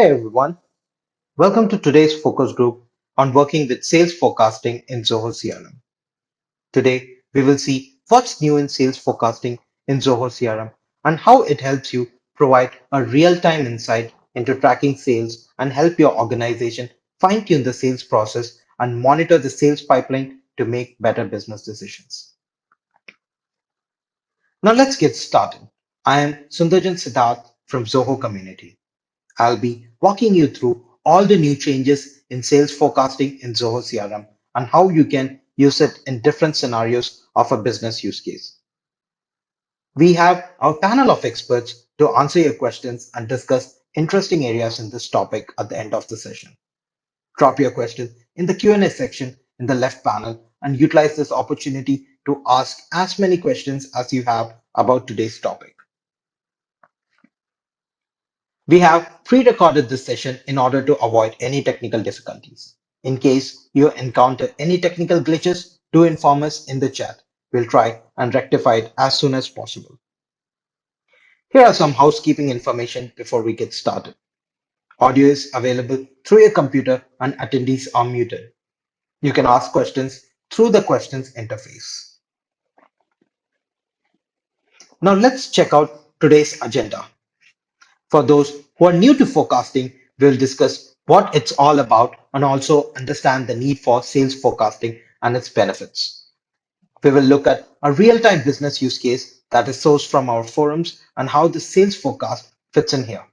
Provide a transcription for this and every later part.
Hey everyone, welcome to today's focus group on working with sales forecasting in Zoho CRM. Today, we will see what's new in sales forecasting in Zoho CRM and how it helps you provide a real-time insight into tracking sales and help your organization fine-tune the sales process and monitor the sales pipeline to make better business decisions. Now let's get started. I am Sundarjan Siddharth from Zoho Community. I'll be walking you through all the new changes in sales forecasting in Zoho CRM and how you can use it in different scenarios of a business use case. We have our panel of experts to answer your questions and discuss interesting areas in this topic at the end of the session. Drop your questions in the Q&A section in the left panel and utilize this opportunity to ask as many questions as you have about today's topic. We have pre-recorded this session in order to avoid any technical difficulties. In case you encounter any technical glitches, do inform us in the chat. We'll try and rectify it as soon as possible. Here are some housekeeping information before we get started. Audio is available through your computer and attendees are muted. You can ask questions through the questions interface. Now let's check out today's agenda. For those who are new to forecasting, we'll discuss what it's all about and also understand the need for sales forecasting and its benefits. We will look at a real-time business use case that is sourced from our forums and how the sales forecast fits in here.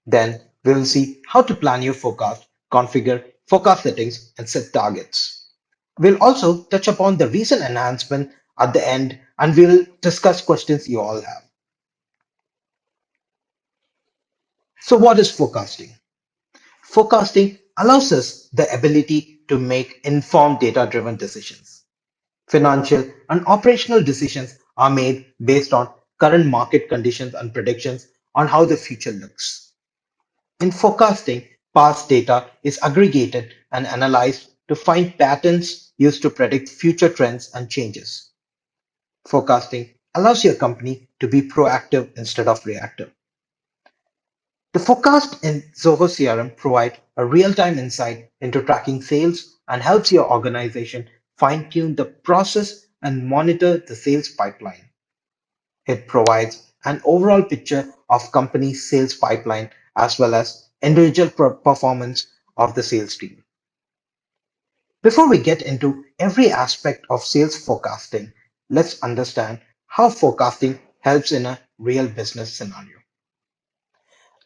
Then we will see how to plan your forecast, configure forecast settings, and set targets. We'll also touch upon the recent enhancement at the end and we'll discuss questions you all have. So what is forecasting? Forecasting allows us the ability to make informed data-driven decisions. Financial and operational decisions are made based on current market conditions and predictions on how the future looks. In forecasting, past data is aggregated and analyzed to find patterns used to predict future trends and changes. Forecasting allows your company to be proactive instead of reactive. The forecast in Zoho CRM provide a real-time insight into tracking sales and helps your organization fine-tune the process and monitor the sales pipeline. It provides an overall picture of company's sales pipeline as well as individual performance of the sales team. Before we get into every aspect of sales forecasting, let's understand how forecasting helps in a real business scenario.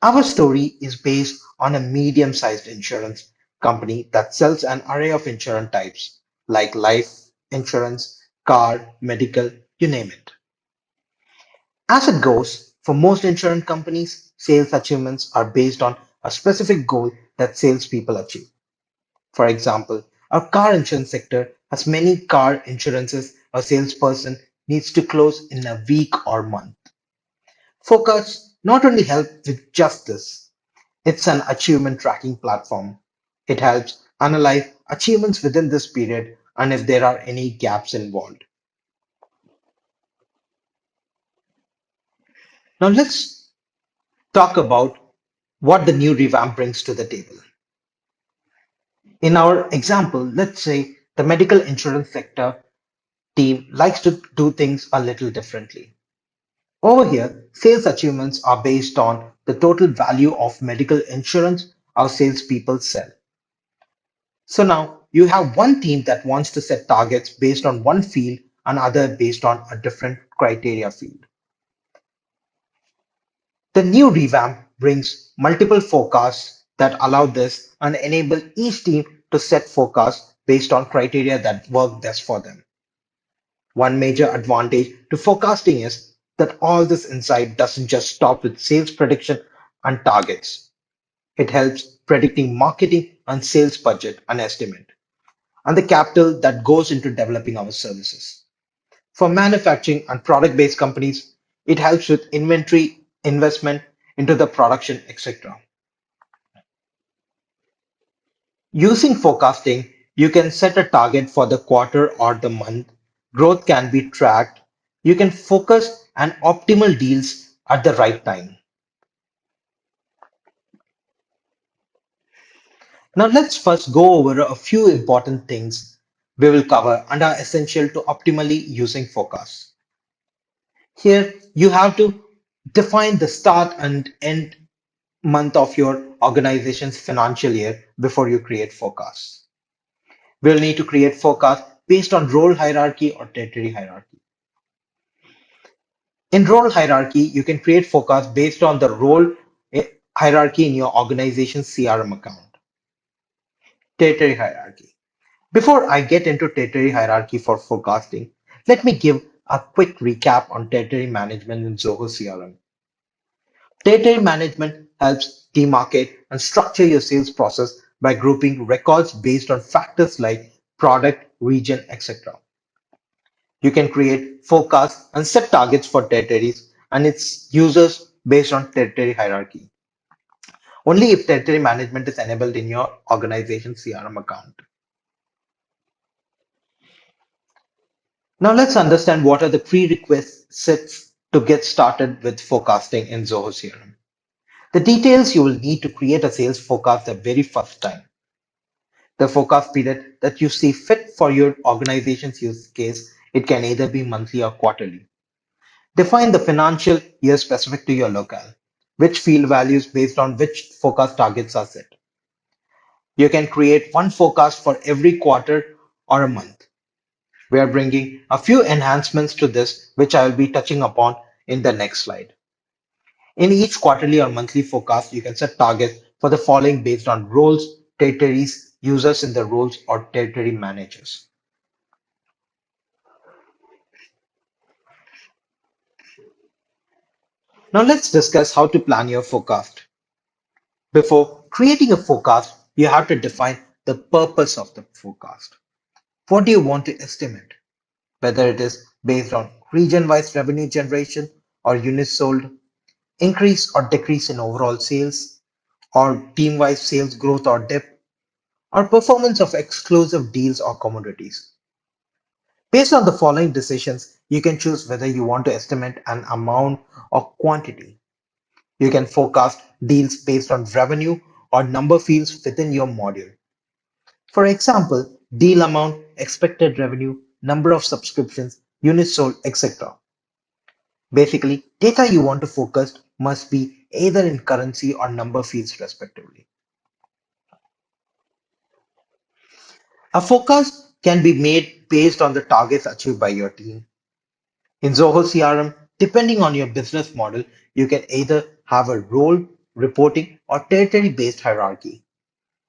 Our story is based on a medium-sized insurance company that sells an array of insurance types like life insurance, car, medical, you name it. As it goes, for most insurance companies, sales achievements are based on a specific goal that salespeople achieve. For example, our car insurance sector has many car insurances a salesperson needs to close in a week or month. Forecasts not only help with just this, it's an achievement tracking platform. It helps analyze achievements within this period and if there are any gaps involved. Now let's talk about what the new revamp brings to the table. In our example, let's say the medical insurance sector team likes to do things a little differently. Over here, sales achievements are based on the total value of medical insurance our salespeople sell. So now you have one team that wants to set targets based on one field and other based on a different criteria field. The new revamp brings multiple forecasts that allow this and enable each team to set forecasts based on criteria that work best for them. One major advantage to forecasting is that all this insight doesn't just stop with sales prediction and targets. It helps predicting marketing and sales budget and estimate, and the capital that goes into developing our services. For manufacturing and product-based companies, it helps with inventory investment into the production, etc. Using forecasting, you can set a target for the quarter or the month. Growth can be tracked. You can focus on optimal deals at the right time. Now let's first go over a few important things we will cover and are essential to optimally using forecasts. Here you have to define the start and end month of your organization's financial year before you create forecasts. We'll need to create forecasts based on role hierarchy or territory hierarchy. In role hierarchy, you can create forecasts based on the role hierarchy in your organization's CRM account. Territory hierarchy. Before I get into territory hierarchy for forecasting, let me give a quick recap on territory management in Zoho CRM. Territory management helps demarcate and structure your sales process by grouping records based on factors like product, region, etc. You can create forecasts and set targets for territories and its users based on territory hierarchy. Only if territory management is enabled in your organization CRM account. Now let's understand what are the prerequisites to get started with forecasting in Zoho CRM. The details you will need to create a sales forecast the very first time. The forecast period that you see fit for your organization's use case, it can either be monthly or quarterly. Define the financial year specific to your locale, which field values based on which forecast targets are set. You can create one forecast for every quarter or a month. We are bringing a few enhancements to this, which I will be touching upon in the next slide. In each quarterly or monthly forecast, you can set targets for the following based on roles, territories, users in the roles, or territory managers. Now let's discuss how to plan your forecast. Before creating a forecast, you have to define the purpose of the forecast. What do you want to estimate? Whether it is based on region-wise revenue generation or units sold, increase or decrease in overall sales, or team-wise sales growth or dip, or performance of exclusive deals or commodities. Based on the following decisions, you can choose whether you want to estimate an amount or quantity. You can forecast deals based on revenue or number fields within your module. For example, deal amount, expected revenue, number of subscriptions, units sold, etc. Basically, data you want to focus must be either in currency or number fields respectively. A forecast can be made based on the targets achieved by your team. In Zoho CRM, depending on your business model, you can either have a role, reporting, or territory-based hierarchy.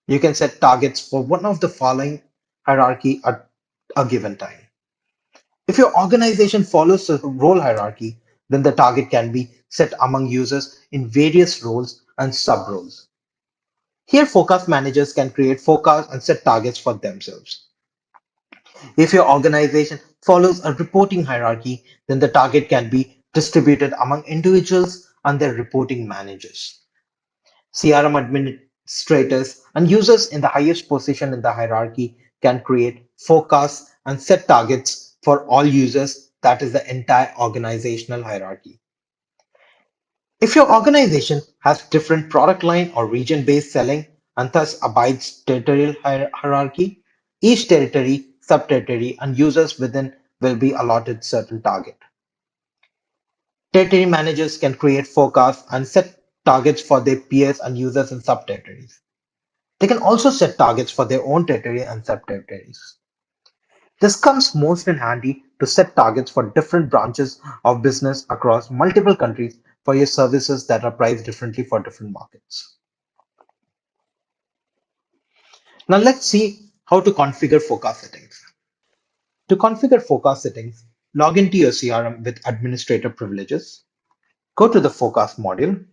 You can set targets for one of the following hierarchy at a given time. If your organization follows a role hierarchy, then the target can be set among users in various roles and sub-roles. Here, forecast managers can create forecasts and set targets for themselves. If your organization follows a reporting hierarchy, then the target can be distributed among individuals and their reporting managers. CRM administrators and users in the highest position in the hierarchy can create forecasts and set targets for all users, that is the entire organizational hierarchy. If your organization has different product line or region-based selling and thus abides territorial hierarchy, each territory, sub-territory, and users within will be allotted certain target. Territory managers can create forecasts and set targets for their peers and users in sub-territories. They can also set targets for their own territory and sub-territories. This comes most in handy to set targets for different branches of business across multiple countries for your services that are priced differently for different markets. Now let's see how to configure forecast settings. To configure forecast settings, log into your CRM with administrator privileges. Go to the forecast module.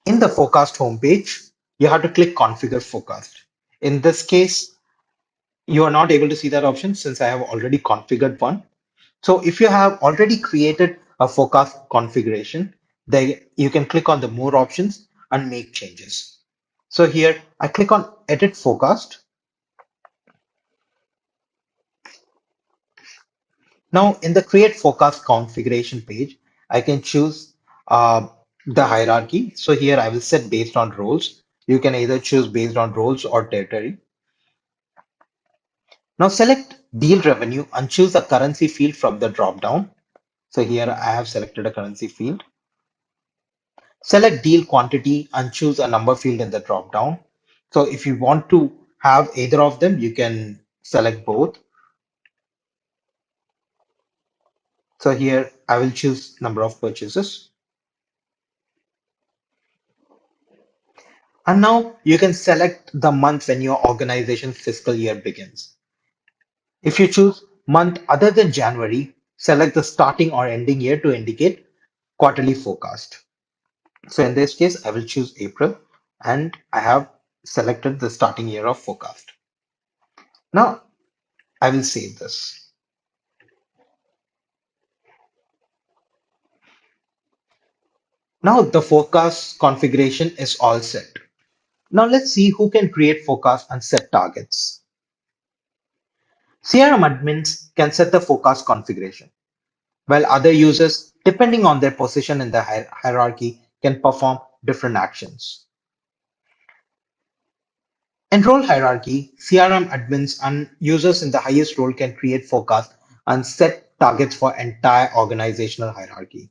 In the forecast homepage, you have to click configure forecast. In this case, you are not able to see that option since I have already configured one. So if you have already created a forecast configuration, then you can click on the more options and make changes. So here I click on edit forecast. Now in the create forecast configuration page, I can choose the hierarchy. So here I will set based on roles. You can either choose based on roles or territory. Now select deal revenue and choose a currency field from the drop down. So here I have selected a currency field. Select deal quantity and choose a number field in the drop down. So if you want to have either of them, you can select both. So here I will choose number of purchases. And now you can select the month when your organization's fiscal year begins. If you choose month other than January, select the starting or ending year to indicate quarterly forecast. So in this case, I will choose April and I have selected the starting year of forecast. Now I will save this. Now the forecast configuration is all set. Now let's see who can create forecast and set targets. CRM admins can set the forecast configuration, while other users, depending on their position in the hierarchy, can perform different actions. In role hierarchy, CRM admins and users in the highest role can create forecasts and set targets for entire organizational hierarchy.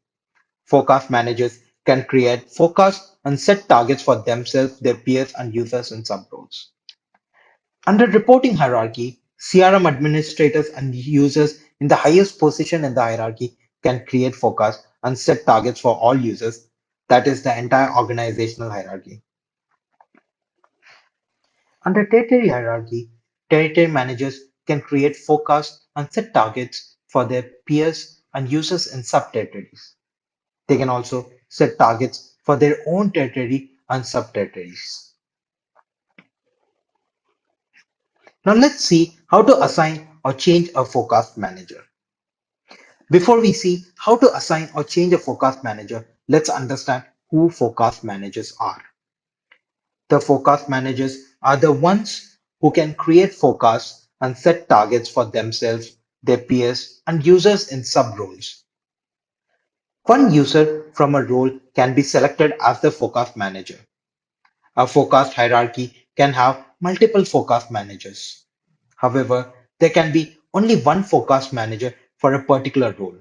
Forecast managers can create forecasts and set targets for themselves, their peers, and users in sub-roles. Under reporting hierarchy, CRM administrators and users in the highest position in the hierarchy can create forecasts and set targets for all users, that is, the entire organizational hierarchy. Under territory hierarchy, territory managers can create forecasts and set targets for their peers and users in sub-territories. They can also set targets for their own territory and sub-territories. Now let's see how to assign or change a forecast manager. Before we see how to assign or change a forecast manager, let's understand who forecast managers are. The forecast managers are the ones who can create forecasts and set targets for themselves, their peers, and users in sub-roles. One user from a role can be selected as the forecast manager. A forecast hierarchy can have multiple forecast managers. However, there can be only one forecast manager for a particular role.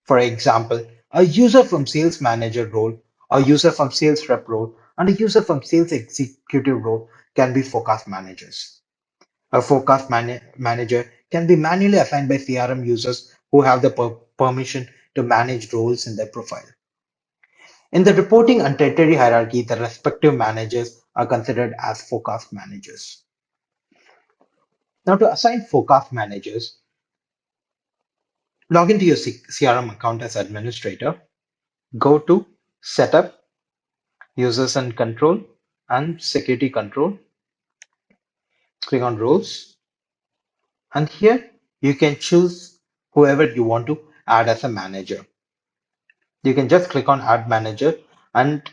For example, a user from sales manager role, a user from sales rep role, and a user from sales executive role can be forecast managers. A forecast manager can be manually assigned by CRM users who have the permission to manage roles in their profile. In the reporting and territory hierarchy, the respective managers are considered as forecast managers. Now, to assign forecast managers, log into your CRM account as administrator, go to Setup, Users and Control, and Security Control. Click on Roles, and here you can choose whoever you want to add as a manager. You can just click on Add Manager, and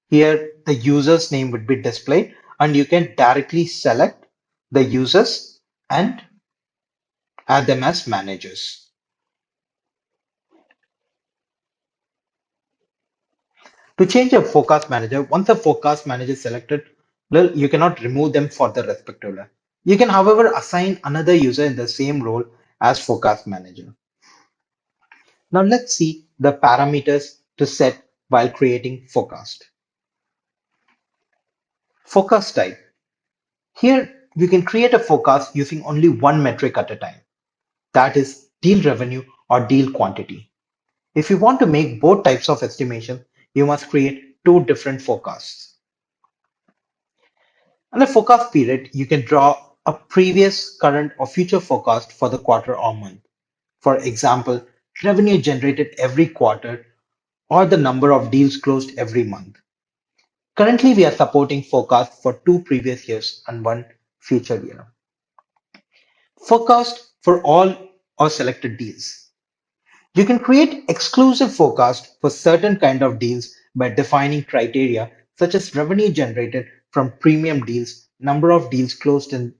here the user's name would be displayed, and you can directly select the users and add them as managers. To change a forecast manager, once a forecast manager is selected, well, you cannot remove them for the respective role. You can, however, assign another user in the same role as forecast manager. Now let's see the parameters to set while creating forecast. Forecast type. Here we can create a forecast using only one metric at a time. That is deal revenue or deal quantity. If you want to make both types of estimation, you must create two different forecasts. On a forecast period, you can draw a previous, current, or future forecast for the quarter or month. For example, revenue generated every quarter or the number of deals closed every month. Currently, we are supporting forecasts for 2 previous years and 1 future year. Forecast for all or selected deals. You can create exclusive forecast for certain kind of deals by defining criteria such as revenue generated from premium deals, number of deals closed in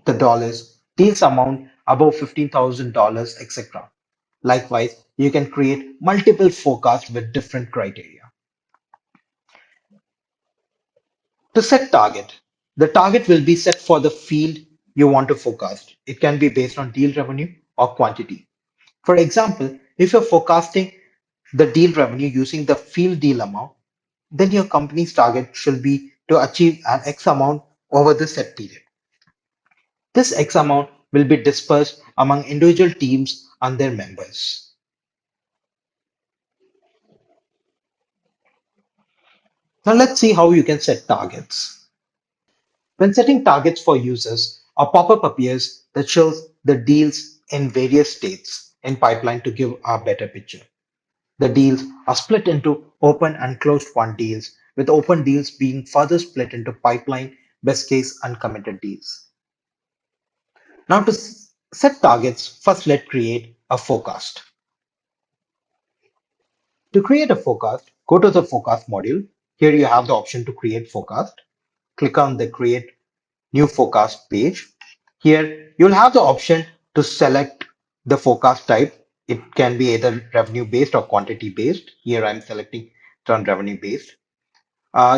the dollars, deals amount above $15,000, etc. Likewise, you can create multiple forecasts with different criteria. To set target, the target will be set for the field you want to forecast. It can be based on deal revenue or quantity. For example, if you're forecasting the deal revenue using the field deal amount, then your company's target should be to achieve an X amount over the set period. This X amount will be dispersed among individual teams and their members. Now let's see how you can set targets. When setting targets for users, a pop-up appears that shows the deals in various states in pipeline to give a better picture. The deals are split into open and closed won deals, with open deals being further split into pipeline, best case, and committed deals. Now to set targets, first let's create a forecast. To create a forecast, go to the forecast module. Here you have the option to create forecast. Click on the create new forecast page. Here you'll have the option to select the forecast type. It can be either revenue based or quantity based. Here I'm selecting it on revenue based.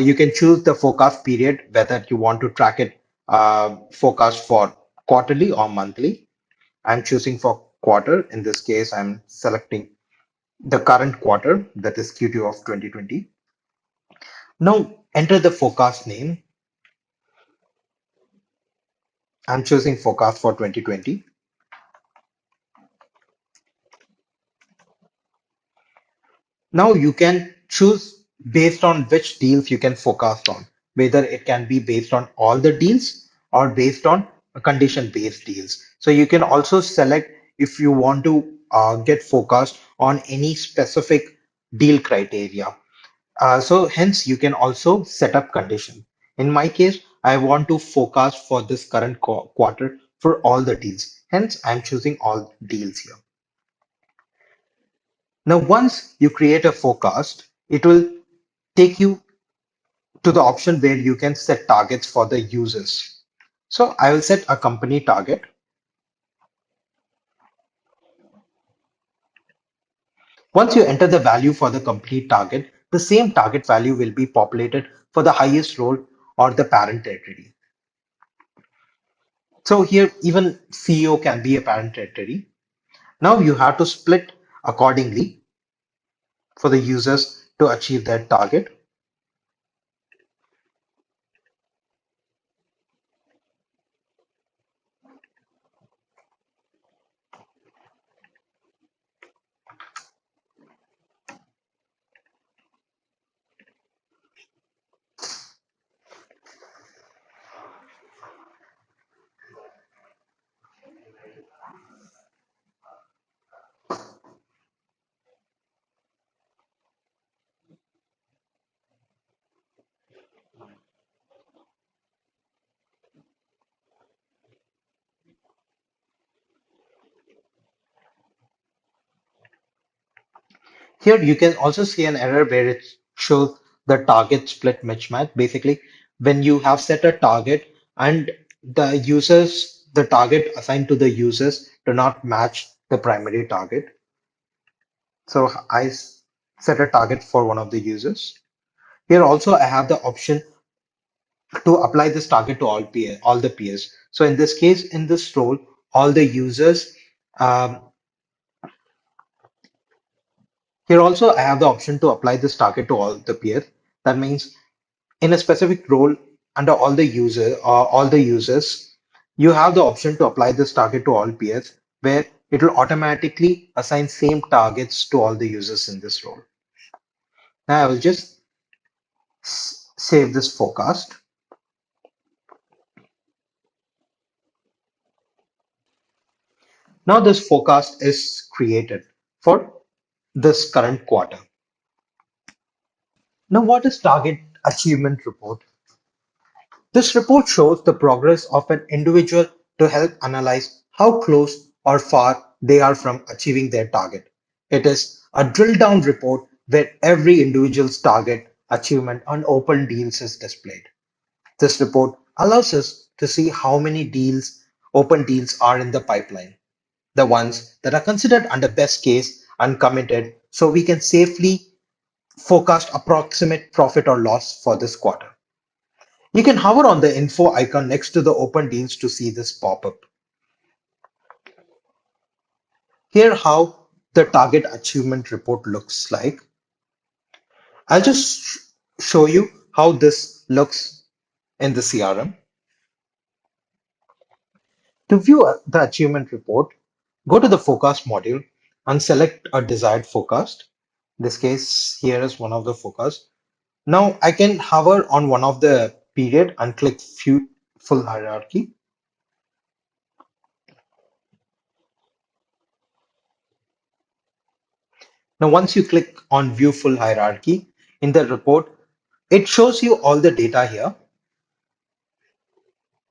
You can choose the forecast period, whether you want to track it forecast for quarterly or monthly. I'm choosing for quarter. In this case, I'm selecting the current quarter, that is Q2 of 2020. Now enter the forecast name. I'm choosing forecast for 2020. Now you can choose based on which deals you can forecast on, whether it can be based on all the deals or based on condition-based deals. So you can also select if you want to get forecast on any specific deal criteria. So hence you can also set up condition. In my case, I want to forecast for this current quarter for all the deals. Hence, I'm choosing all deals here. Now, once you create a forecast, it will take you to the option where you can set targets for the users. So I will set a company target. Once you enter the value for the company target, the same target value will be populated for the highest role or the parent territory. So here even CEO can be a parent territory. Now you have to split accordingly for the users to achieve their target. Here you can also see an error where it shows the target split mismatch. Basically, when you have set a target and the target assigned to the users do not match the primary target. So set a target for one of the users. Here also I have the option to apply this target to all the peers. So in this case, in this role, all the users, um, here also I have the option to apply this target to all the peers. That means in a specific role under all the users, you have the option to apply this target to all peers, where it will automatically assign same targets to all the users in this role. Now I will just save this forecast. Now this forecast is created for this current quarter. Now what is target achievement report? This report shows the progress of an individual to help analyze how close or far they are from achieving their target. It is a drill down report where every individual's target achievement on open deals is displayed. This report allows us to see how many open deals are in the pipeline, the ones that are considered under best case and committed, so we can safely forecast approximate profit or loss for this quarter. You can hover on the info icon next to the open deals to see this pop up. Here how the target achievement report looks like. I'll just show you how this looks in the CRM. To view the achievement report, go to the forecast module and select a desired forecast. In this case, here is one of the forecasts. Now I can hover on one of the period and click view full hierarchy. Now once you click on view full hierarchy in the report, it shows you all the data here.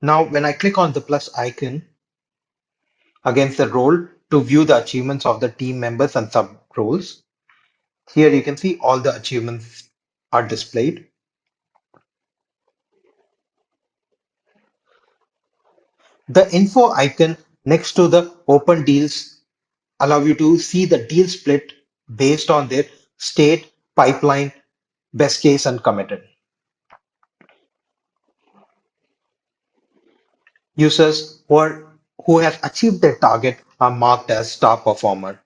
Now when I click on the plus icon against the role to view the achievements of the team members and sub roles, here you can see all the achievements are displayed. The info icon next to the open deals allow you to see the deal split based on their state, pipeline, best case, and committed. Users who have achieved their target are marked as star performer.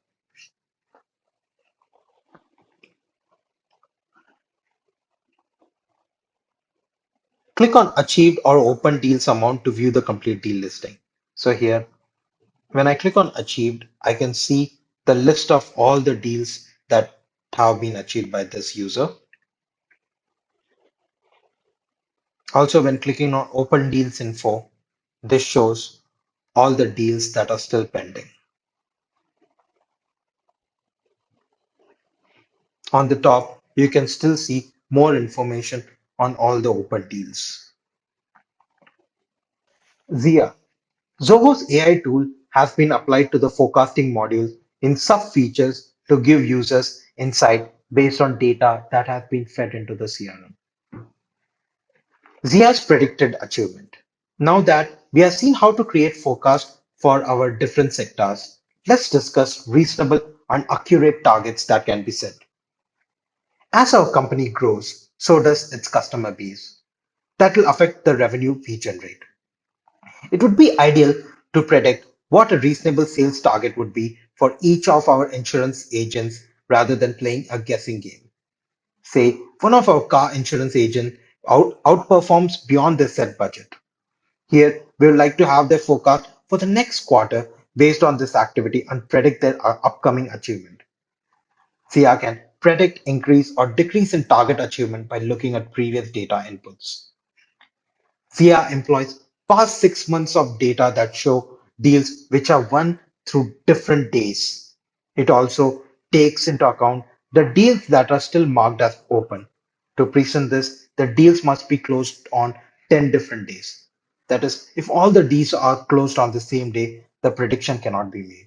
Click on achieved or open deals amount to view the complete deal listing. So here, when I click on achieved, I can see the list of all the deals that have been achieved by this user. Also, when clicking on open deals info, this shows all the deals that are still pending. On the top, you can still see more information on all the open deals. Zia. Zoho's AI tool has been applied to the forecasting module in sub-features to give users insight based on data that has been fed into the CRM. Zia's predicted achievement. Now that we have seen how to create forecasts for our different sectors, let's discuss reasonable and accurate targets that can be set. As our company grows, so does its customer base. That will affect the revenue we generate. It would be ideal to predict what a reasonable sales target would be for each of our insurance agents rather than playing a guessing game. Say, one of our car insurance agents outperforms beyond their set budget. Here, we would like to have their forecast for the next quarter based on this activity and predict their upcoming achievement. CR can predict increase or decrease in target achievement by looking at previous data inputs. SIA employs past 6 months of data that show deals which are won through different days. It also takes into account the deals that are still marked as open. To present this, the deals must be closed on 10 different days. That is, if all the deals are closed on the same day, the prediction cannot be made.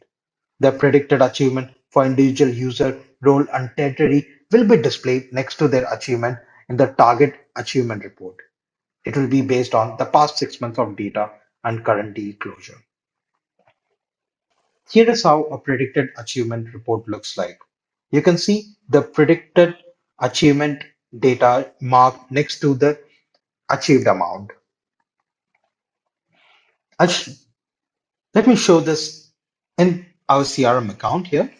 The predicted achievement for individual user, role, and territory will be displayed next to their achievement in the target achievement report. It will be based on the past 6 months of data and current deal closure. Here is how a predicted achievement report looks like. You can see the predicted achievement data marked next to the achieved amount. I'll sh- Let me show this in our CRM account here.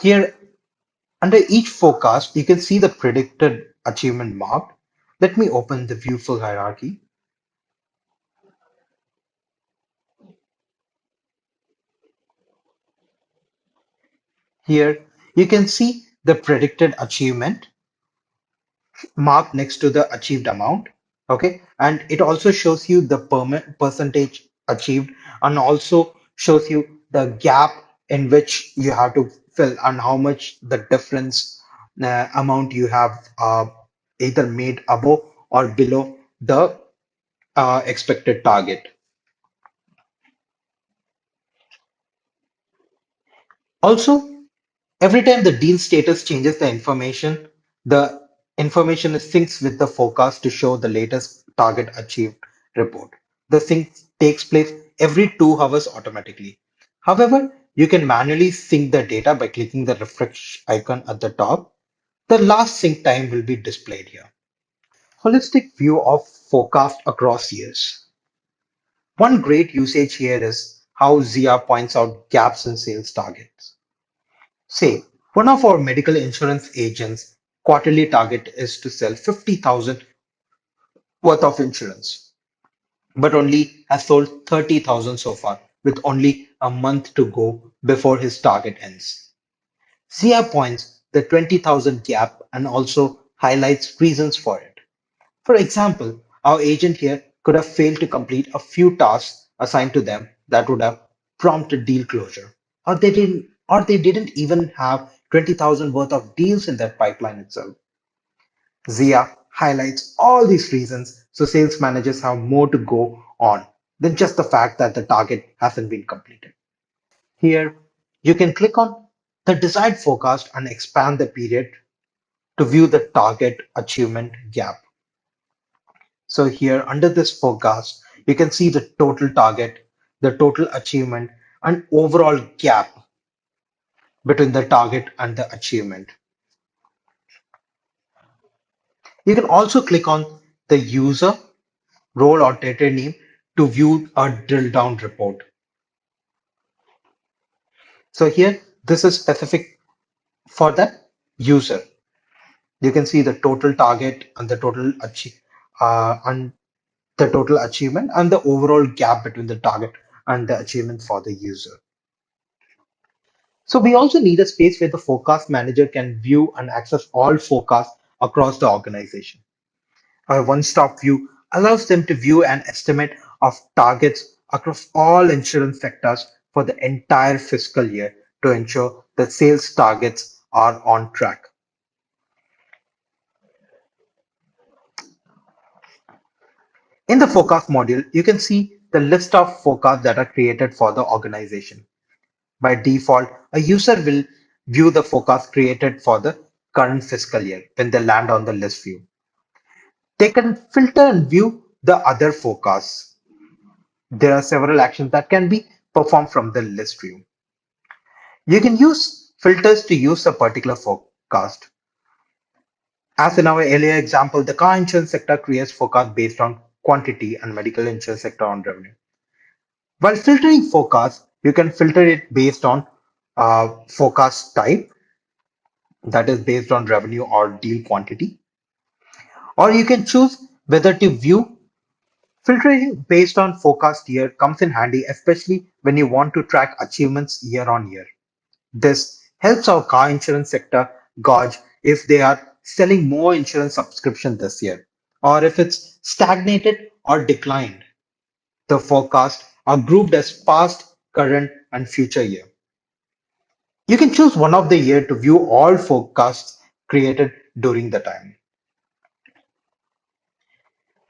Here, under each forecast, you can see the predicted achievement marked. Let me open the view full hierarchy. Here, you can see the predicted achievement mark next to the achieved amount. Okay, and it also shows you the percentage achieved and also shows you the gap in which you have to fill and how much the difference amount you have either made above or below the expected target. Also, every time the deal status changes the information is synced with the forecast to show the latest target achieved report. The sync takes place every 2 hours automatically. However, you can manually sync the data by clicking the refresh icon at the top. The last sync time will be displayed here. Holistic view of forecast across years. One great usage here is how Zia points out gaps in sales targets. Say, one of our medical insurance agents' quarterly target is to sell 50,000 worth of insurance, but only has sold 30,000 so far, with only a month to go before his target ends. Zia points the 20,000 gap and also highlights reasons for it. For example, our agent here could have failed to complete a few tasks assigned to them that would have prompted deal closure, or they didn't even have 20,000 worth of deals in their pipeline itself. Zia highlights all these reasons so sales managers have more to go on than just the fact that the target hasn't been completed. Here, you can click on the desired forecast and expand the period to view the target achievement gap. So here under this forecast, you can see the total target, the total achievement, and overall gap between the target and the achievement. You can also click on the user, role, or territory name to view a drill down report. So here, this is specific for that user. You can see the total target and the total achievement and the overall gap between the target and the achievement for the user. So we also need a space where the forecast manager can view and access all forecasts across the organization. A one-stop view allows them to view an estimate of targets across all insurance sectors for the entire fiscal year to ensure that sales targets are on track. In the forecast module, you can see the list of forecasts that are created for the organization. By default, a user will view the forecast created for the current fiscal year when they land on the list view. They can filter and view the other forecasts. There are several actions that can be performed from the list view. You can use filters to use a particular forecast. As in our earlier example, the car insurance sector creates forecast based on quantity and medical insurance sector on revenue. While filtering forecasts, you can filter it based on forecast type, that is based on revenue or deal quantity, or you can choose whether to view. Filtering based on forecast year comes in handy, especially when you want to track achievements year on year. This helps our car insurance sector gauge if they are selling more insurance subscription this year, or if it's stagnated or declined. The forecasts are grouped as past, current, and future year. You can choose one of the year to view all forecasts created during the time.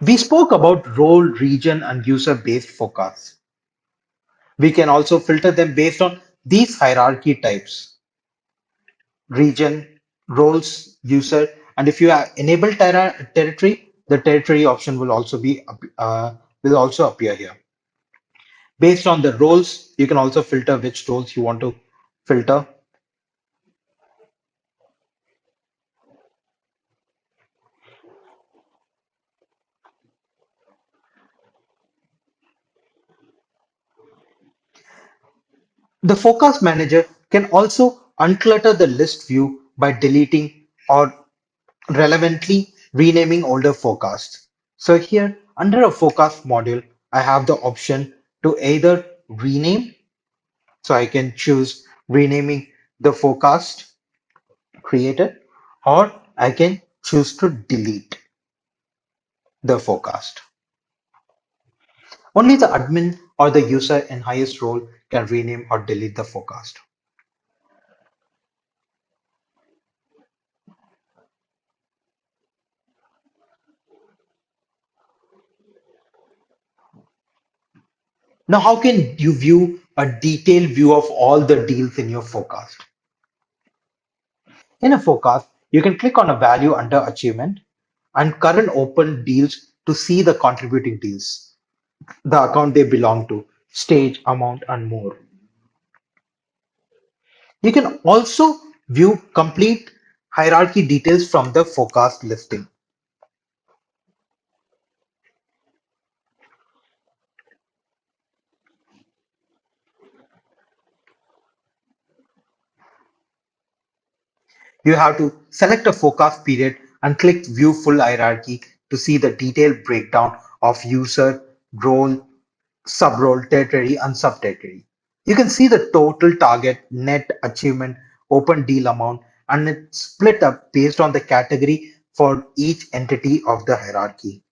We spoke about role, region, and user-based forecasts. We can also filter them based on these hierarchy types: region, roles, user, and if you have enabled territory, the territory option will also appear here. Based on the roles, you can also filter which roles you want to filter. The forecast manager can also unclutter the list view by deleting or relevantly renaming older forecasts. So here under a forecast module, I have the option to either rename, so I can choose renaming the forecast created, or I can choose to delete the forecast. Only the admin or the user in highest role can rename or delete the forecast. Now, how can you view a detailed view of all the deals in your forecast? In a forecast, you can click on a value under achievement and current open deals to see the contributing deals, the account they belong to, stage, amount, and more. You can also view complete hierarchy details from the forecast listing. You have to select a forecast period and click View Full Hierarchy to see the detailed breakdown of user, role, sub-role, territory, and sub-territory. You can see the total target, net achievement, open deal amount, and it's split up based on the category for each entity of the hierarchy.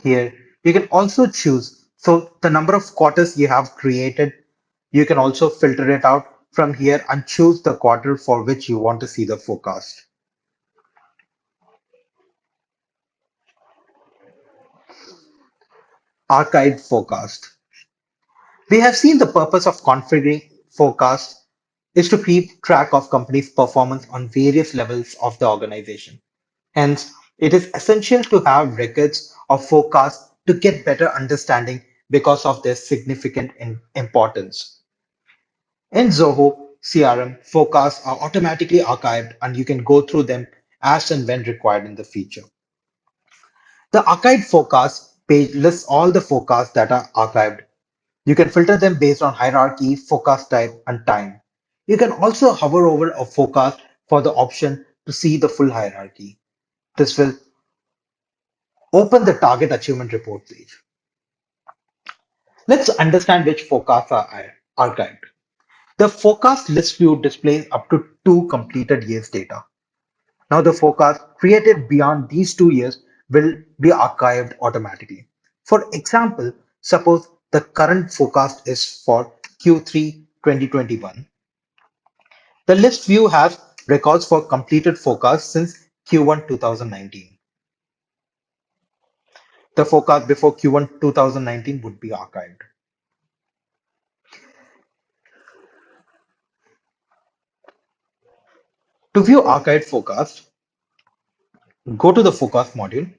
Here, you can also choose. So the number of quarters you have created, you can also filter it out from here and choose the quarter for which you want to see the forecast. Archived forecast. We have seen the purpose of configuring forecast is to keep track of company's performance on various levels of the organization. Hence, it is essential to have records of forecasts to get better understanding because of their significant importance. In Zoho CRM, forecasts are automatically archived and you can go through them as and when required in the future. The archived forecast page lists all the forecasts that are archived. You can filter them based on hierarchy, forecast type, and time. You can also hover over a forecast for the option to see the full hierarchy. This will open the target achievement report page. Let's understand which forecasts are archived. The forecast list view displays up to two completed years data. Now the forecast created beyond these 2 years will be archived automatically. For example, suppose the current forecast is for Q3 2021. The list view has records for completed forecasts since Q1 2019. The forecast before Q1 2019 would be archived. To view archived forecast, go to the forecast module,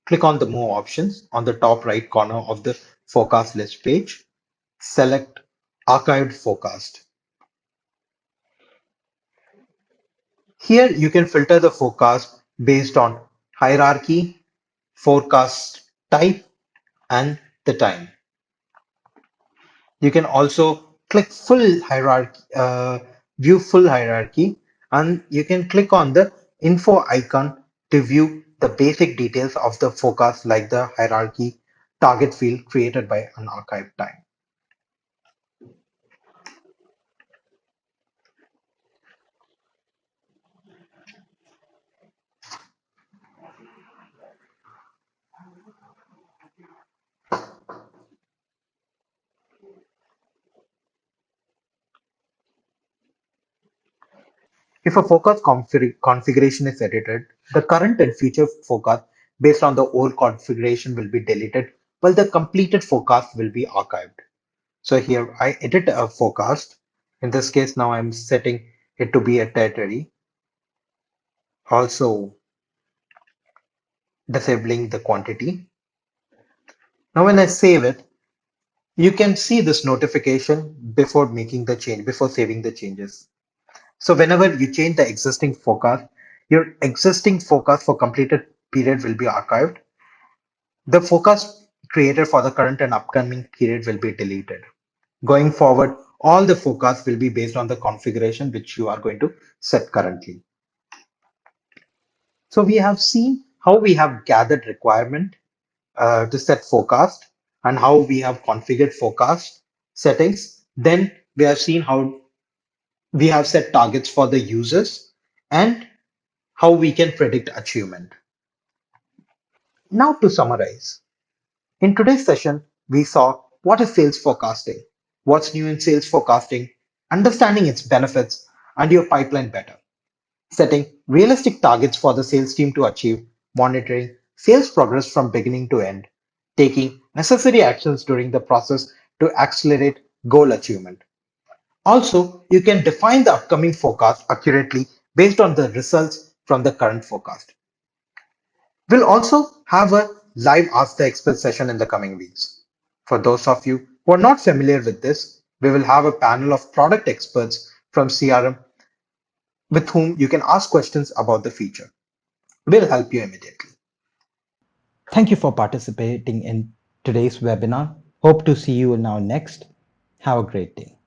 click on the More options on the top right corner of the forecast list page, select Archived Forecast. Here you can filter the forecast based on hierarchy, forecast type, and the time. You can also click full hierarchy, view full hierarchy, and you can click on the info icon to view the basic details of the forecast like the hierarchy target field created by an archive time. If a forecast configuration is edited, the current and future forecast based on the old configuration will be deleted, while the completed forecast will be archived. So here I edit a forecast. In this case, now I'm setting it to be a territory, also disabling the quantity. Now when I save it, you can see this notification before making the change, before saving the changes. So whenever you change the existing forecast, your existing forecast for completed period will be archived. The forecast created for the current and upcoming period will be deleted. Going forward, all the forecasts will be based on the configuration which you are going to set currently. So we have seen how we have gathered requirement to set forecast and how we have configured forecast settings. Then we have seen how we have set targets for the users and how we can predict achievement. Now to summarize, in today's session, we saw what is sales forecasting, what's new in sales forecasting, understanding its benefits, and your pipeline better, setting realistic targets for the sales team to achieve, monitoring sales progress from beginning to end, taking necessary actions during the process to accelerate goal achievement. Also, you can define the upcoming forecast accurately based on the results from the current forecast. We'll also have a live Ask the Expert session in the coming weeks. For those of you who are not familiar with this, we will have a panel of product experts from CRM with whom you can ask questions about the feature. We'll help you immediately. Thank you for participating in today's webinar. Hope to see you now next. Have a great day.